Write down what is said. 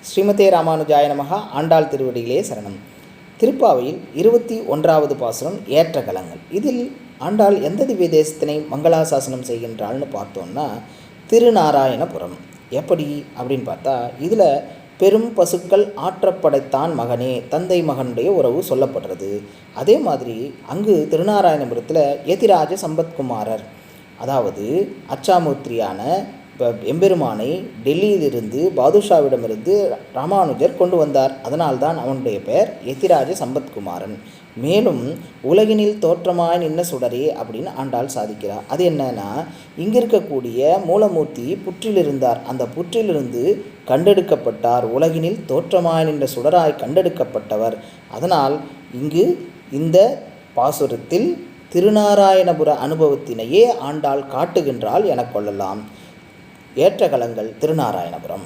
ஸ்ரீமதே ராமானுஜாய நமஹ. ஆண்டாள் திருவடிகளே சரணம். திருப்பாவையில் 21வது பாசுரம் ஏற்றகலங்கள். இதில் ஆண்டாள் எந்த திவ்ய தேசத்தினை மங்களாசாசனம் செய்கின்றாள்னு பார்த்தோன்னா திருநாராயணபுரம். எப்படி அப்படின்னு பார்த்தா இதில் பெரும் பசுக்கள் ஆற்றப்படைத்தான் மகனே, தந்தை மகனுடைய உறவு சொல்லப்படுறது. அதே மாதிரி அங்கு திருநாராயணபுரத்தில் யதிராஜ சம்பத்குமாரர், அதாவது அச்சாமூர்த்தியான எம்பெருமானை டெல்லியிலிருந்து பாதுஷாவிடமிருந்து ராமானுஜர் கொண்டு வந்தார். அதனால்தான் அவனுடைய பெயர் யதிராஜ சம்பத்குமாரன். மேலும் உலகினில் தோற்றமாய் நின்ன சுடரே அப்படின்னு ஆண்டாள் சாதிக்கிறார். அது என்னன்னா, இங்கே இருக்கக்கூடிய மூலமூர்த்தி புற்றில் இருந்தார், அந்த புற்றிலிருந்து கண்டெடுக்கப்பட்டார், உலகினில் தோற்றமாய் நின்ற சுடராய் கண்டெடுக்கப்பட்டவர். அதனால் இங்கு இந்த பாசுரத்தில் திருநாராயணபுர அனுபவத்தினையே ஆண்டாள் காட்டுகின்றாள் என கொள்ளலாம். ஏற்றகலங்கள் திருநாராயணபுரம்.